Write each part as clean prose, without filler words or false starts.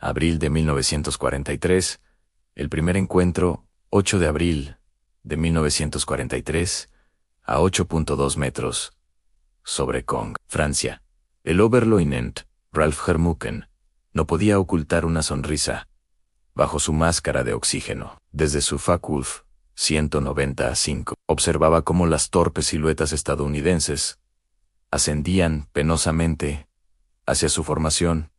Abril de 1943. El primer encuentro, 8 de abril de 1943, a 8.2 metros, sobre Kong, Francia. El Oberleutnant, Ralph Hermucken, no podía ocultar una sonrisa bajo su máscara de oxígeno. Desde su Focke-Wulf 195, observaba cómo las torpes siluetas estadounidenses ascendían penosamente hacia su formación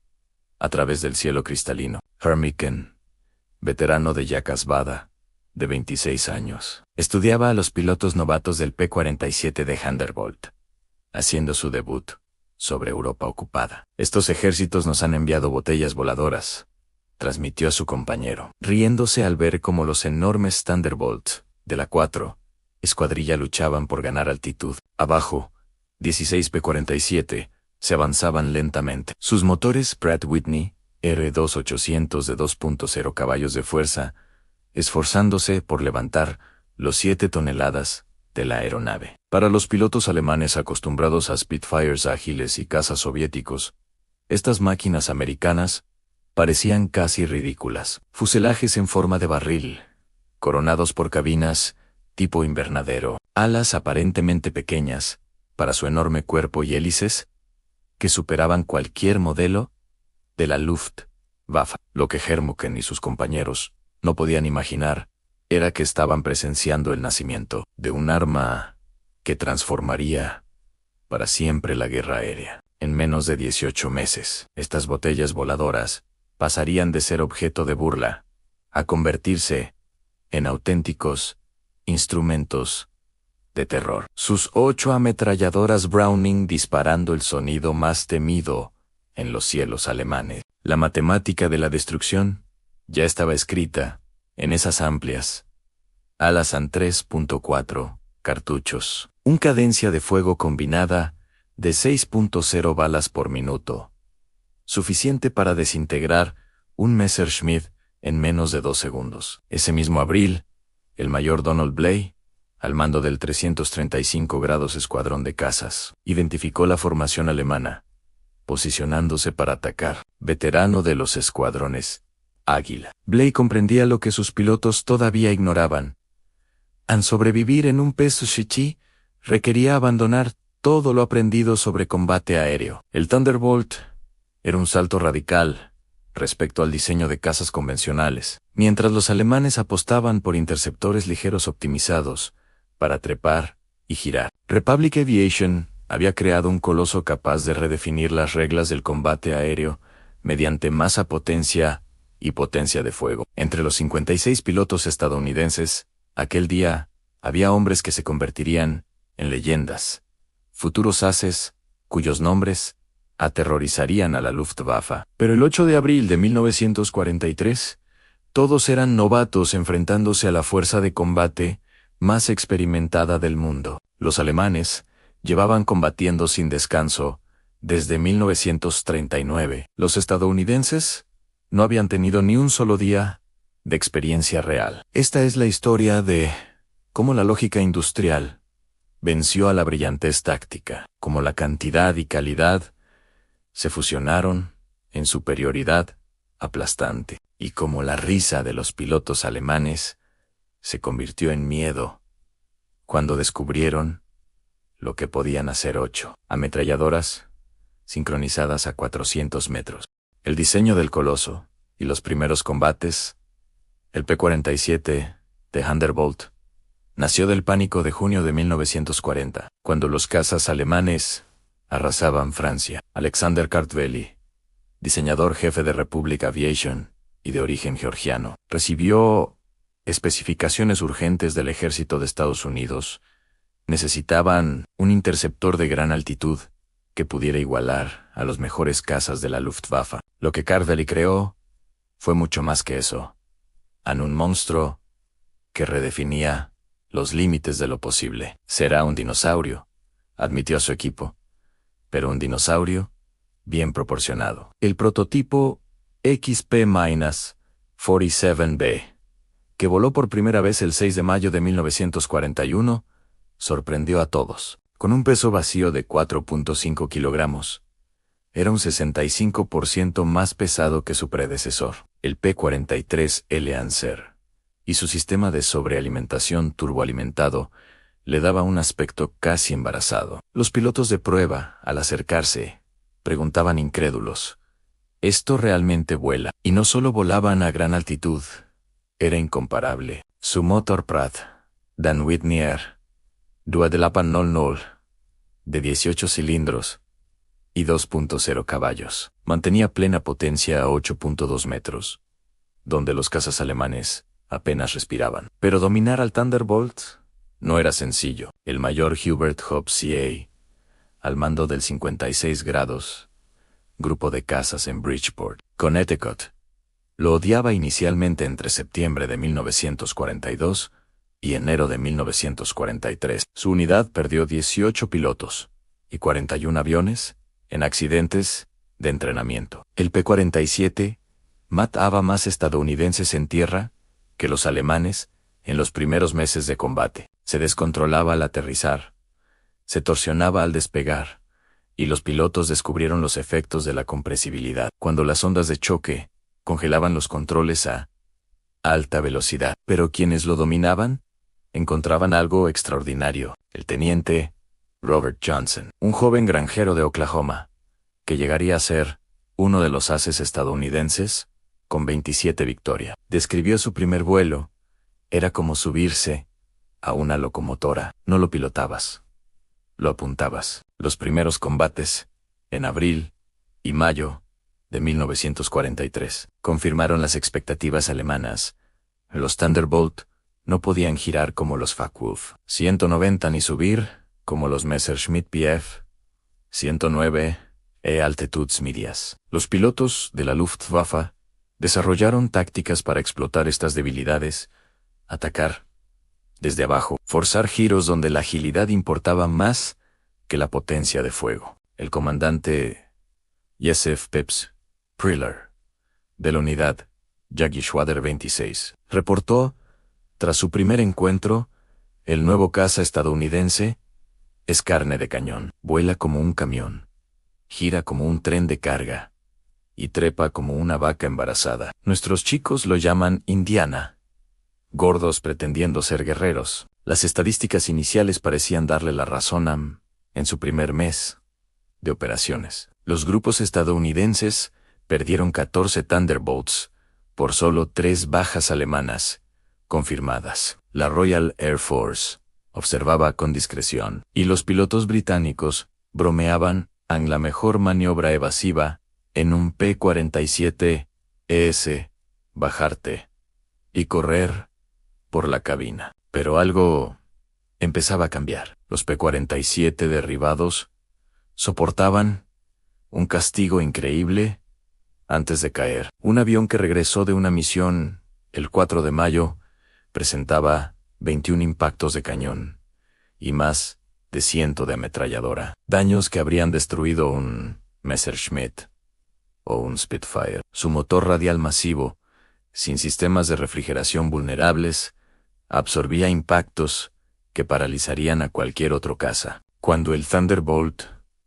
a través del cielo cristalino. Hermucken, veterano de Jacobswald, de 26 años, estudiaba a los pilotos novatos del P-47 de Vanderbilt, haciendo su debut sobre Europa ocupada. Estos ejércitos nos han enviado botellas voladoras, transmitió a su compañero, riéndose al ver cómo los enormes Thunderbolts de la 4 escuadrilla luchaban por ganar altitud. Abajo, 16 P-47 se avanzaban lentamente. Sus motores Pratt Whitney R2800 de 2.0 caballos de fuerza, esforzándose por levantar los 7 toneladas de la aeronave. Para los pilotos alemanes acostumbrados a Spitfires ágiles y cazas soviéticos, estas máquinas americanas parecían casi ridículas. Fuselajes en forma de barril, coronados por cabinas tipo invernadero, alas aparentemente pequeñas para su enorme cuerpo y hélices que superaban cualquier modelo de la Luftwaffe. Lo que Hermucken y sus compañeros no podían imaginar era que estaban presenciando el nacimiento de un arma que transformaría para siempre la guerra aérea. En menos de 18 meses, estas botellas voladoras pasarían de ser objeto de burla a convertirse en auténticos instrumentos de terror. Sus 8 ametralladoras Browning disparando el sonido más temido en los cielos alemanes. La matemática de la destrucción ya estaba escrita en esas amplias alas en 3.4 cartuchos. Una cadencia de fuego combinada de 6.0 balas por minuto, suficiente para desintegrar un Messerschmitt en menos de 2 segundos. Ese mismo abril, el mayor Donald Blay, al mando del 335 grados Escuadrón de Cazas, identificó la formación alemana, posicionándose para atacar. Veterano de los escuadrones Águila, Blay comprendía lo que sus pilotos todavía ignoraban. Al sobrevivir en un P-50 requería abandonar todo lo aprendido sobre combate aéreo. El Thunderbolt era un salto radical respecto al diseño de cazas convencionales, mientras los alemanes apostaban por interceptores ligeros optimizados para trepar y girar. Republic Aviation había creado un coloso capaz de redefinir las reglas del combate aéreo mediante masa potencia y potencia de fuego. Entre los 56 pilotos estadounidenses, aquel día, había hombres que se convertirían en leyendas, futuros ases, cuyos nombres aterrorizarían a la Luftwaffe. Pero el 8 de abril de 1943, todos eran novatos enfrentándose a la fuerza de combate más experimentada del mundo. Los alemanes llevaban combatiendo sin descanso desde 1939. Los estadounidenses no habían tenido ni un solo día de experiencia real. Esta es la historia de cómo la lógica industrial venció a la brillantez táctica, cómo la cantidad y calidad se fusionaron en superioridad aplastante, y cómo la risa de los pilotos alemanes se convirtió en miedo cuando descubrieron lo que podían hacer 8 ametralladoras sincronizadas a 400 metros. El diseño del coloso y los primeros combates, el P-47 de Vanderbilt, nació del pánico de junio de 1940, cuando los cazas alemanes arrasaban Francia. Alexander Kartveli, diseñador jefe de Republic Aviation y de origen georgiano, recibió especificaciones urgentes del ejército de Estados Unidos. Necesitaban un interceptor de gran altitud que pudiera igualar a los mejores cazas de la Luftwaffe. Lo que Kartveli creó fue mucho más que eso. Un monstruo que redefinía los límites de lo posible. Será un dinosaurio, admitió a su equipo, pero un dinosaurio bien proporcionado. El prototipo XP-47B, que voló por primera vez el 6 de mayo de 1941, sorprendió a todos. Con un peso vacío de 4.5 kilogramos, Era un 65% más pesado que su predecesor, el P-43 Lancer, y su sistema de sobrealimentación turboalimentado le daba un aspecto casi embarazado. Los pilotos de prueba, al acercarse, preguntaban incrédulos: ¿esto realmente vuela? Y no solo volaban a gran altitud, era incomparable. Su motor Pratt Dan Whitney Air Duadelapan 00 de 18 cilindros y 2.0 caballos mantenía plena potencia a 8.2 metros, donde los cazas alemanes apenas respiraban. Pero dominar al Thunderbolt no era sencillo. El mayor Hubert Hobbs CA, al mando del 56 grados, grupo de cazas en Bridgeport, Connecticut, lo odiaba inicialmente entre septiembre de 1942 y enero de 1943. Su unidad perdió 18 pilotos y 41 aviones en accidentes de entrenamiento. El P-47 mataba más estadounidenses en tierra que los alemanes en los primeros meses de combate. Se descontrolaba al aterrizar, se torsionaba al despegar, y los pilotos descubrieron los efectos de la compresibilidad, cuando las ondas de choque congelaban los controles a alta velocidad. Pero quienes lo dominaban encontraban algo extraordinario: el teniente Robert Johnson, un joven granjero de Oklahoma, que llegaría a ser uno de los ases estadounidenses con 27 victorias. Describió su primer vuelo: era como subirse a una locomotora. No lo pilotabas, lo apuntabas. Los primeros combates, en abril y mayo de 1943, confirmaron las expectativas alemanas. Los Thunderbolt no podían girar como los Focke-Wulf 190 ni subir como los Messerschmitt Bf 109 altitudes medias. Los pilotos de la Luftwaffe desarrollaron tácticas para explotar estas debilidades: atacar desde abajo, forzar giros donde la agilidad importaba más que la potencia de fuego. El comandante Joseph Peps Priller, de la unidad Jagdgeschwader 26, reportó: tras su primer encuentro, el nuevo caza estadounidense es carne de cañón. Vuela como un camión, gira como un tren de carga y trepa como una vaca embarazada. Nuestros chicos lo llaman Indiana, gordos pretendiendo ser guerreros. Las estadísticas iniciales parecían darle la razón a en su primer mes de operaciones. Los grupos estadounidenses perdieron 14 Thunderbolts por solo 3 bajas alemanas confirmadas. La Royal Air Force observaba con discreción, y los pilotos británicos bromeaban en la mejor maniobra evasiva en un P-47 es bajarte y correr por la cabina. Pero algo empezaba a cambiar. Los P-47 derribados soportaban un castigo increíble antes de caer. Un avión que regresó de una misión el 4 de mayo presentaba 21 impactos de cañón y más de 100 de ametralladora, daños que habrían destruido un Messerschmitt o un Spitfire. Su motor radial masivo, sin sistemas de refrigeración vulnerables, absorbía impactos que paralizarían a cualquier otro caza. Cuando el Thunderbolt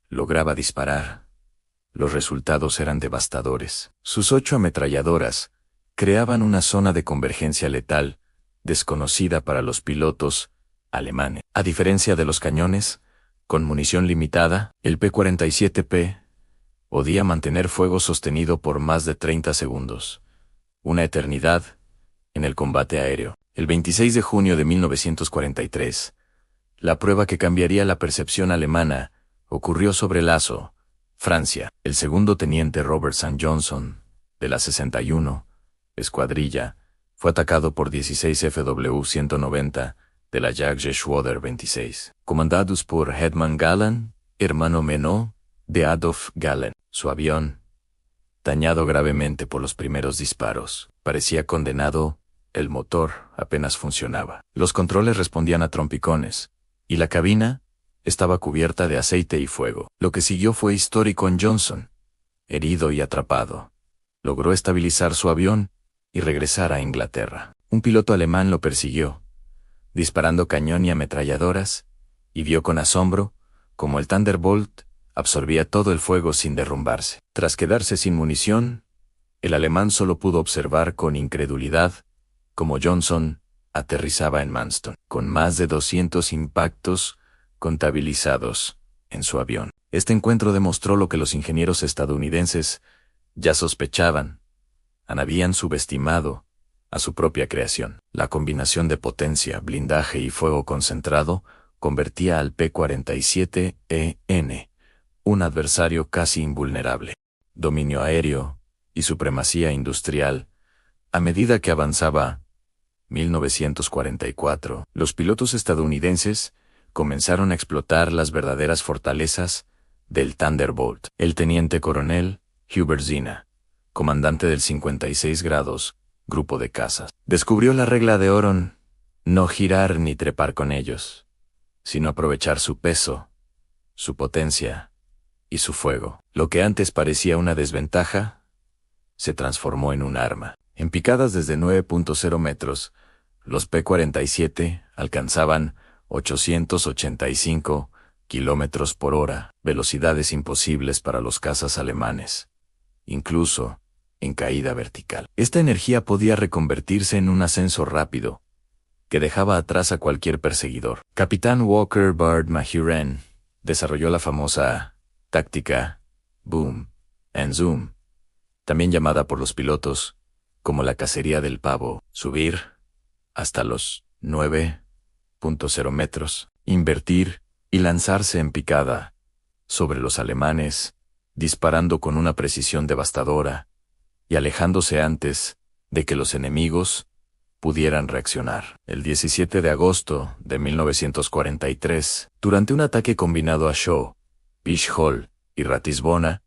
lograba disparar, los resultados eran devastadores. Sus 8 ametralladoras creaban una zona de convergencia letal desconocida para los pilotos alemanes. A diferencia de los cañones, con munición limitada, el P-47P podía mantener fuego sostenido por más de 30 segundos, una eternidad, en el combate aéreo. El 26 de junio de 1943, la prueba que cambiaría la percepción alemana ocurrió sobre el Aso, Francia. El segundo teniente Robert St. Johnson, de la 61 Escuadrilla, fue atacado por 16 FW-190 de la Jagdgeschwader 26, comandados por Hetman Galland, hermano menor de Adolf Galland. Su avión, dañado gravemente por los primeros disparos, parecía condenado. El motor apenas funcionaba. Los controles respondían a trompicones, y la cabina estaba cubierta de aceite y fuego. Lo que siguió fue histórico en Johnson. Herido y atrapado, logró estabilizar su avión y regresar a Inglaterra. Un piloto alemán lo persiguió, disparando cañón y ametralladoras, y vio con asombro cómo el Thunderbolt absorbía todo el fuego sin derrumbarse. Tras quedarse sin munición, el alemán solo pudo observar con incredulidad cómo Johnson aterrizaba en Manston, con más de 200 impactos contabilizados en su avión. Este encuentro demostró lo que los ingenieros estadounidenses ya sospechaban. Habían subestimado a su propia creación. La combinación de potencia, blindaje y fuego concentrado convertía al P-47E un adversario casi invulnerable. Dominio aéreo y supremacía industrial. A medida que avanzaba 1944, los pilotos estadounidenses comenzaron a explotar las verdaderas fortalezas del Thunderbolt. El teniente coronel Hubert Zina, comandante del 56 grados, grupo de cazas, descubrió la regla de oro: no girar ni trepar con ellos, sino aprovechar su peso, su potencia y su fuego. Lo que antes parecía una desventaja, se transformó en un arma. En picadas desde 9.0 metros, los P-47 alcanzaban 885 kilómetros por hora, velocidades imposibles para los cazas alemanes, incluso en caída vertical. Esta energía podía reconvertirse en un ascenso rápido, que dejaba atrás a cualquier perseguidor. Capitán Walker Bard Mahurin desarrolló la famosa táctica Boom and Zoom, también llamada por los pilotos como la cacería del pavo: subir hasta los 9.0 metros, invertir y lanzarse en picada sobre los alemanes, disparando con una precisión devastadora y alejándose antes de que los enemigos pudieran reaccionar. El 17 de agosto de 1943, durante un ataque combinado a Shaw, Beach Hall y Ratisbona,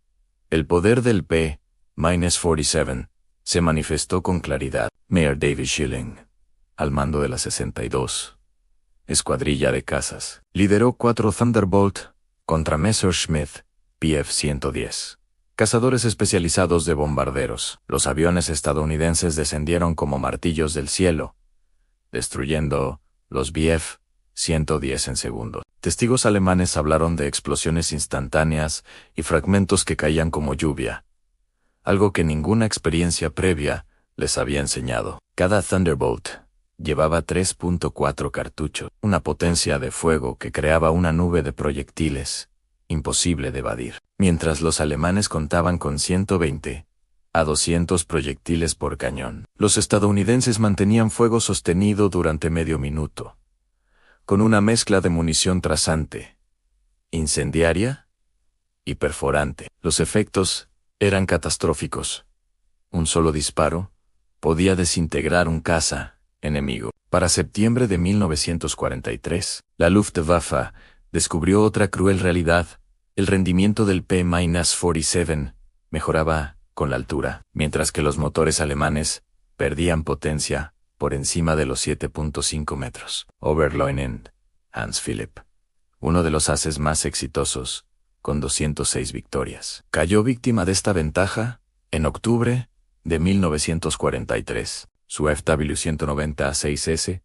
el poder del P-47 se manifestó con claridad. Mayor David Schilling, al mando de la 62 Escuadrilla de Cazas, lideró 4 Thunderbolt contra Messerschmitt Bf-110, cazadores especializados de bombarderos. Los aviones estadounidenses descendieron como martillos del cielo, destruyendo los Bf-110 en segundos. Testigos alemanes hablaron de explosiones instantáneas y fragmentos que caían como lluvia, algo que ninguna experiencia previa les había enseñado. Cada Thunderbolt llevaba 3.4 cartuchos, una potencia de fuego que creaba una nube de proyectiles imposible de evadir, mientras los alemanes contaban con 120 a 200 proyectiles por cañón. Los estadounidenses mantenían fuego sostenido durante medio minuto, con una mezcla de munición trazante, incendiaria y perforante. Los efectos eran catastróficos. Un solo disparo podía desintegrar un caza enemigo. Para septiembre de 1943, la Luftwaffe descubrió otra cruel realidad: el rendimiento del P-47 mejoraba con la altura, mientras que los motores alemanes perdían potencia por encima de los 7.5 metros. Oberleutnant Hans Philipp, uno de los ases más exitosos, con 206 victorias, cayó víctima de esta ventaja en octubre de 1943. Su FW-190A6S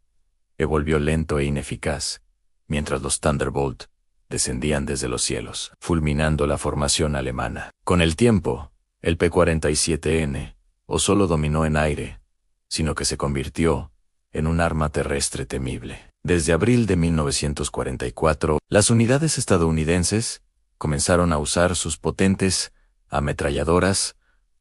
volvió lento e ineficaz, mientras los Thunderbolt descendían desde los cielos, fulminando la formación alemana. Con el tiempo, el P-47N no solo dominó en aire, sino que se convirtió en un arma terrestre temible. Desde abril de 1944, las unidades estadounidenses comenzaron a usar sus potentes ametralladoras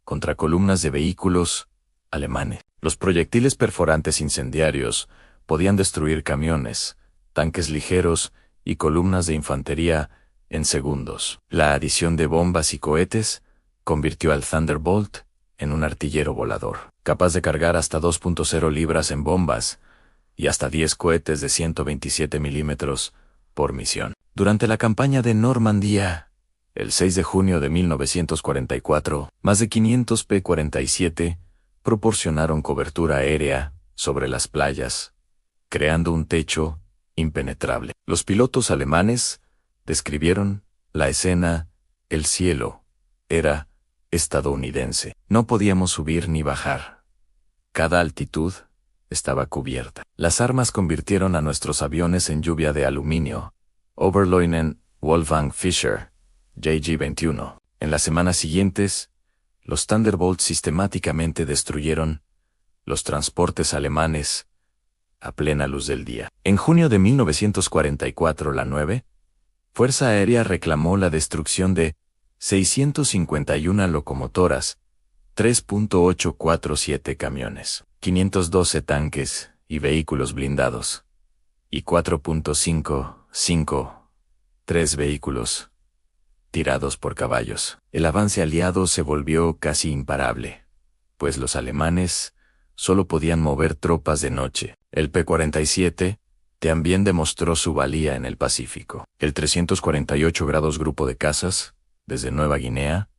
contra columnas de vehículos alemanes. Los proyectiles perforantes incendiarios podían destruir camiones, tanques ligeros y columnas de infantería en segundos. La adición de bombas y cohetes convirtió al Thunderbolt en un artillero volador, capaz de cargar hasta 2.0 libras en bombas y hasta 10 cohetes de 127 milímetros por misión. Durante la campaña de Normandía, el 6 de junio de 1944, más de 500 P-47 proporcionaron cobertura aérea sobre las playas, creando un techo impenetrable. Los pilotos alemanes describieron la escena: el cielo era estadounidense. No podíamos subir ni bajar. Cada altitud estaba cubierta. Las armas convirtieron a nuestros aviones en lluvia de aluminio. Oberleutnant Wolfgang Fischer JG-21. En las semanas siguientes, los Thunderbolts sistemáticamente destruyeron los transportes alemanes a plena luz del día. En junio de 1944, la 9 Fuerza Aérea reclamó la destrucción de 651 locomotoras, 3.847 camiones, 512 tanques y vehículos blindados, y 4.553 vehículos tirados por caballos. El avance aliado se volvió casi imparable, pues los alemanes solo podían mover tropas de noche. El P-47 también demostró su valía en el Pacífico. El 348 grados Grupo de Cazas, desde Nueva Guinea,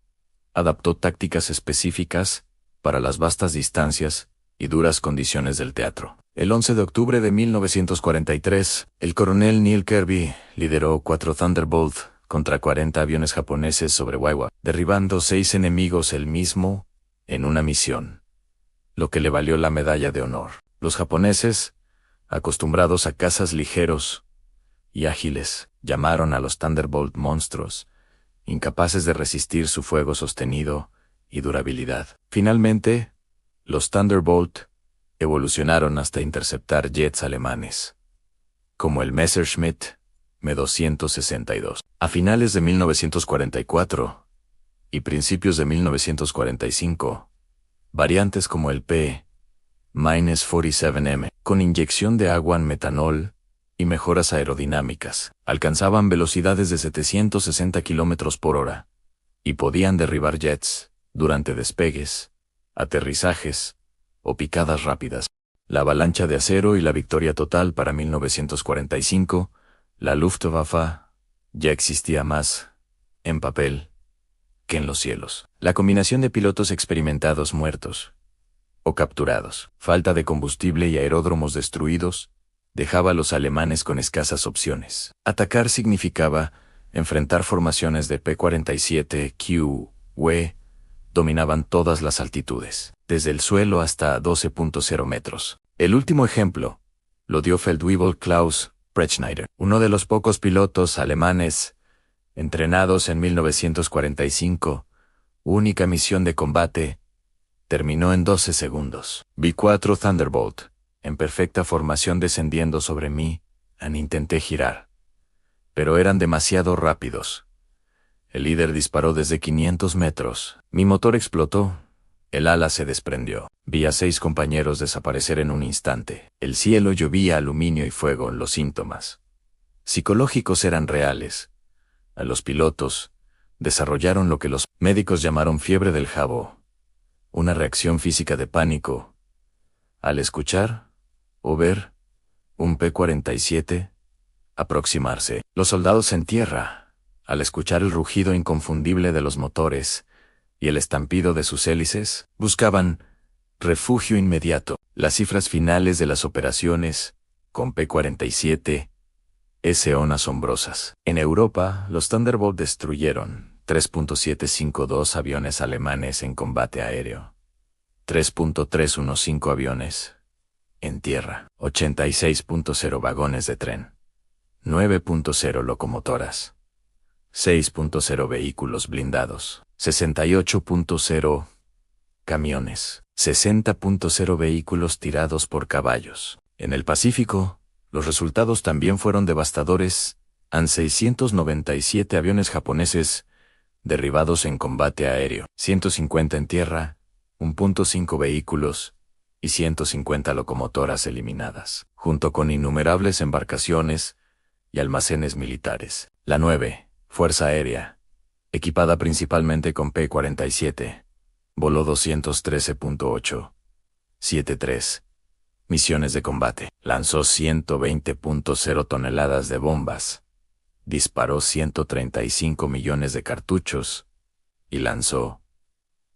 adaptó tácticas específicas para las vastas distancias y duras condiciones del teatro. El 11 de octubre de 1943, el coronel Neil Kirby lideró 4 Thunderbolt contra 40 aviones japoneses sobre Waiwa, derribando 6 enemigos él mismo en una misión, lo que le valió la medalla de honor. Los japoneses, acostumbrados a cazas ligeros y ágiles, llamaron a los Thunderbolt monstruos, incapaces de resistir su fuego sostenido y durabilidad. Finalmente, los Thunderbolt evolucionaron hasta interceptar jets alemanes, como el Messerschmitt Me-262. A finales de 1944 y principios de 1945, variantes como el P-47M, con inyección de agua en metanol y mejoras aerodinámicas, alcanzaban velocidades de 760 km por hora y podían derribar jets durante despegues, aterrizajes o picadas rápidas. La avalancha de acero y la victoria total para 1945, la Luftwaffe ya existía más en papel que en los cielos. La combinación de pilotos experimentados muertos o capturados, falta de combustible y aeródromos destruidos, dejaba a los alemanes con escasas opciones. Atacar significaba enfrentar formaciones de P-47 QW, dominaban todas las altitudes, desde el suelo hasta 12.0 metros. El último ejemplo lo dio Feldwebel Klaus Breitschneider, uno de los pocos pilotos alemanes entrenados en 1945, única misión de combate, terminó en 12 segundos. Vi 4 Thunderbolt, en perfecta formación descendiendo sobre mí, intenté girar, pero eran demasiado rápidos. El líder disparó desde 500 metros. Mi motor explotó. El ala se desprendió. Vi a 6 compañeros desaparecer en un instante. El cielo llovía aluminio y fuego. Los síntomas psicológicos eran reales. A los pilotos desarrollaron lo que los médicos llamaron fiebre del jabo, una reacción física de pánico al escuchar o ver un P-47 aproximarse. Los soldados en tierra, al escuchar el rugido inconfundible de los motores y el estampido de sus hélices, buscaban refugio inmediato. Las cifras finales de las operaciones con P-47 son asombrosas. En Europa, los Thunderbolt destruyeron 3.752 aviones alemanes en combate aéreo, 3.315 aviones en tierra, 86.0 vagones de tren, 9.0 locomotoras, 6.0 vehículos blindados, 68.0 camiones, 60.0 vehículos tirados por caballos. En el Pacífico, los resultados también fueron devastadores. Han 697 aviones japoneses derribados en combate aéreo, 150 en tierra, 1.5 vehículos y 150 locomotoras eliminadas, junto con innumerables embarcaciones y almacenes militares. La 9 Fuerza Aérea, equipada principalmente con P-47, voló 213.873 misiones de combate, lanzó 120.0 toneladas de bombas, disparó 135 millones de cartuchos y lanzó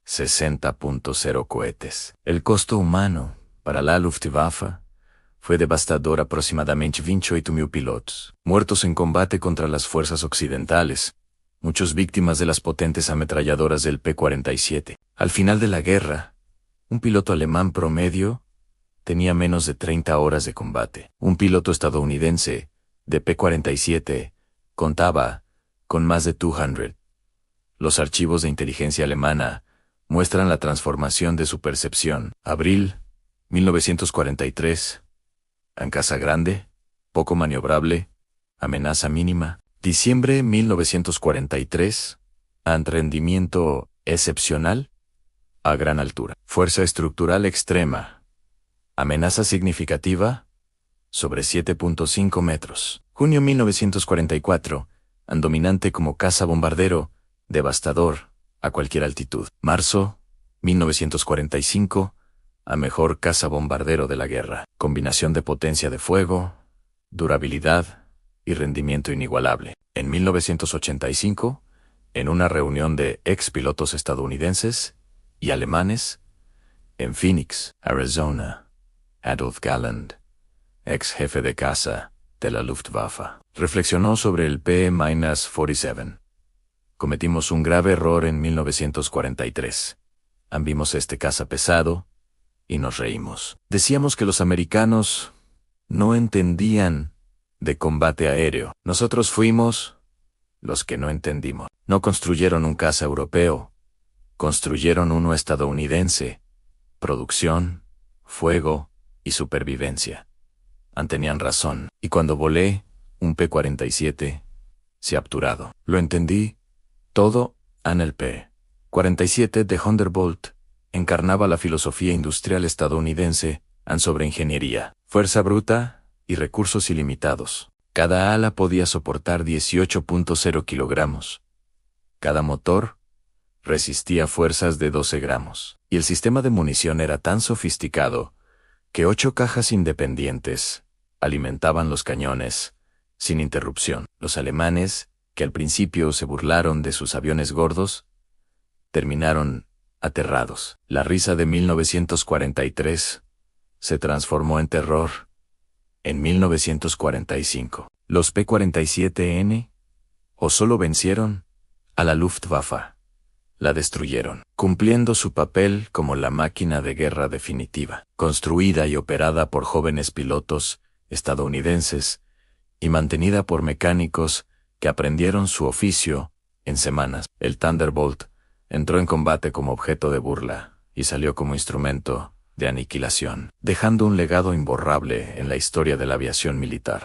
60.0 cohetes. El costo humano para la Luftwaffe fue devastador, aproximadamente 28.000 pilotos muertos en combate contra las fuerzas occidentales, muchos víctimas de las potentes ametralladoras del P-47. Al final de la guerra, un piloto alemán promedio tenía menos de 30 horas de combate. Un piloto estadounidense de P-47 contaba con más de 200 Los archivos de inteligencia alemana muestran la transformación de su percepción. Abril 1943. En casa grande, poco maniobrable, amenaza mínima. Diciembre 1943. Ant rendimiento excepcional, a gran altura. Fuerza estructural extrema. Amenaza significativa, sobre 7.5 metros. Junio 1944. An dominante como caza bombardero, devastador, a cualquier altitud. Marzo 1945. A mejor caza bombardero de la guerra. Combinación de potencia de fuego, durabilidad y rendimiento inigualable. En 1985, en una reunión de ex pilotos estadounidenses y alemanes, en Phoenix, Arizona, Adolf Galland, ex jefe de caza de la Luftwaffe, reflexionó sobre el P-47. Cometimos un grave error en 1943. Vimos este caza pesado y nos reímos. Decíamos que los americanos no entendían de combate aéreo. Nosotros fuimos los que no entendimos. No construyeron un caza europeo, construyeron uno estadounidense. Producción, fuego y supervivencia. Tenían razón. Y cuando volé un P-47, se ha capturado. Lo entendí todo en el P-47 de Thunderbolt. Encarnaba la filosofía industrial estadounidense sobre ingeniería, fuerza bruta y recursos ilimitados. Cada ala podía soportar 18.0 kilogramos. Cada motor resistía fuerzas de 12 gramos. Y el sistema de munición era tan sofisticado que 8 cajas independientes alimentaban los cañones sin interrupción. Los alemanes, que al principio se burlaron de sus aviones gordos, terminaron aterrados. La risa de 1943 se transformó en terror en 1945. Los P-47N o solo vencieron a la Luftwaffe, la destruyeron, cumpliendo su papel como la máquina de guerra definitiva, construida y operada por jóvenes pilotos estadounidenses y mantenida por mecánicos que aprendieron su oficio en semanas. El Thunderbolt entró en combate como objeto de burla y salió como instrumento de aniquilación, dejando un legado imborrable en la historia de la aviación militar.